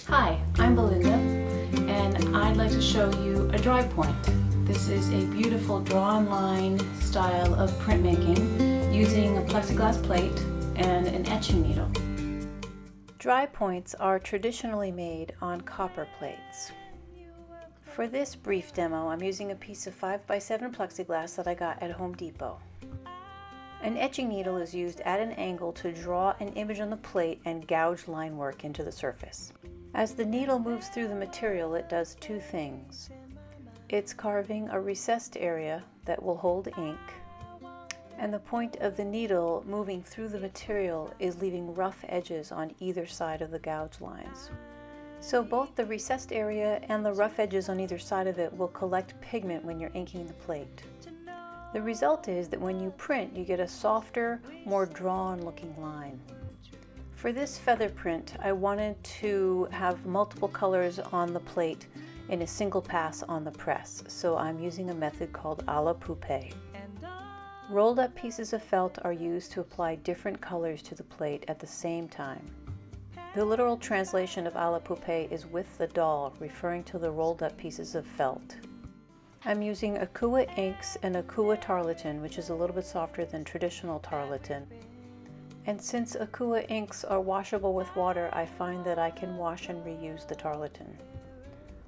Hi, I'm Belinda, and I'd like to show you a Drypoint. This is a beautiful drawn line style of printmaking using a plexiglass plate and an etching needle. Drypoints are traditionally made on copper plates. For this brief demo, I'm using a piece of 5x7 plexiglass that I got at Home Depot. An etching needle is used at an angle to draw an image on the plate and gouge line work into the surface. As the needle moves through the material, it does two things. It's carving a recessed area that will hold ink, and the point of the needle moving through the material is leaving rough edges on either side of the gouge lines. So both the recessed area and the rough edges on either side of it will collect pigment when you're inking the plate. The result is that when you print, you get a softer, more drawn-looking line. For this feather print, I wanted to have multiple colors on the plate in a single pass on the press, so I'm using a method called a la poupée. Rolled up pieces of felt are used to apply different colors to the plate at the same time. The literal translation of a la poupée is with the doll, referring to the rolled up pieces of felt. I'm using Aqua inks and Aqua tarlatan, which is a little bit softer than traditional tarlatan. And since Aqua inks are washable with water, I find that I can wash and reuse the tarlatan.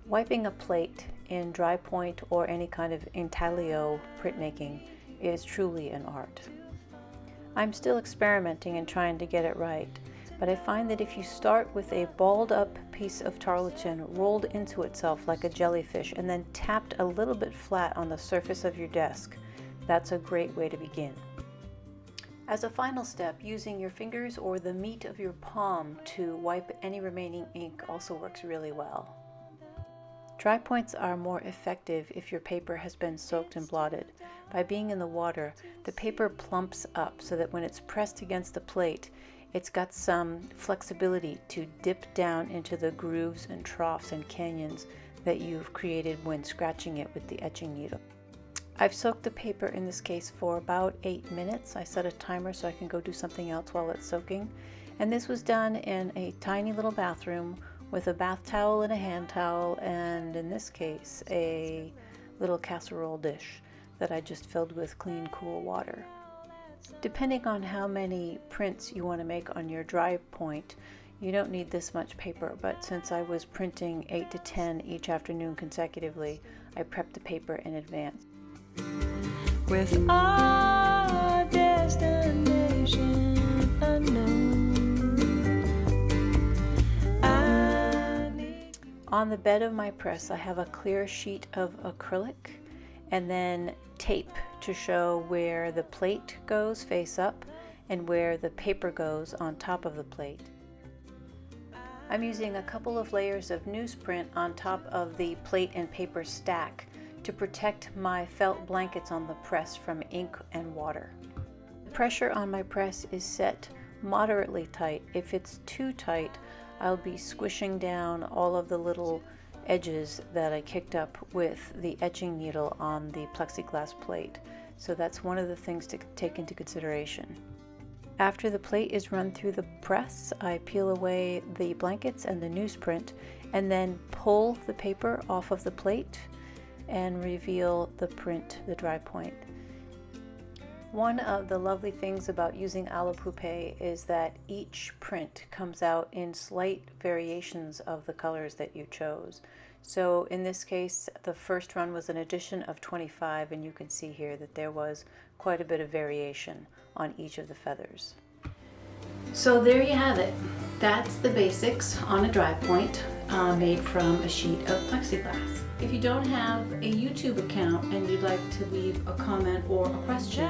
Wiping a plate in Drypoint or any kind of intaglio printmaking is truly an art. I'm still experimenting and trying to get it right, but I find that if you start with a balled up piece of tarlatan rolled into itself like a jellyfish and then tapped a little bit flat on the surface of your desk, that's a great way to begin. As a final step, using your fingers or the meat of your palm to wipe any remaining ink also works really well. Drypoints are more effective if your paper has been soaked and blotted. By being in the water, the paper plumps up so that when it's pressed against the plate, it's got some flexibility to dip down into the grooves and troughs and canyons that you've created when scratching it with the etching needle. I've soaked the paper in this case for about 8 minutes. I set a timer so I can go do something else while it's soaking. And this was done in a tiny little bathroom with a bath towel and a hand towel, and in this case a little casserole dish that I just filled with clean, cool water. Depending on how many prints you want to make on your Drypoint, you don't need this much paper, but since I was printing 8 to 10 each afternoon consecutively, I prepped the paper in advance. With our destination unknown. On the bed of my press, I have a clear sheet of acrylic and then tape to show where the plate goes face up and where the paper goes on top of the plate. I'm using a couple of layers of newsprint on top of the plate and paper stack to protect my felt blankets on the press from ink and water. The pressure on my press is set moderately tight. If it's too tight, I'll be squishing down all of the little edges that I kicked up with the etching needle on the plexiglass plate. So that's one of the things to take into consideration. After the plate is run through the press, I peel away the blankets and the newsprint and then pull the paper off of the plate and reveal the print, the Drypoint. One of the lovely things about using a la poupée is that each print comes out in slight variations of the colors that you chose. So in this case, the first run was an addition of 25, and you can see here that there was quite a bit of variation on each of the feathers. So there you have it. That's the basics on a Drypoint made from a sheet of plexiglass. If you don't have a YouTube account and you'd like to leave a comment or a question,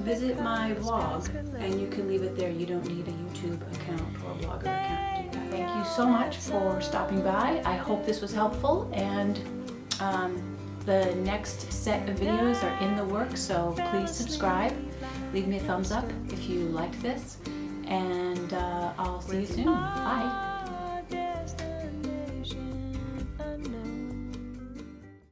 visit my blog and you can leave it there. You don't need a YouTube account or a Blogger account to do that. Thank you so much for stopping by. I hope this was helpful, and the next set of videos are in the works, so please subscribe. Leave me a thumbs up if you liked this, and I'll see you soon. Bye.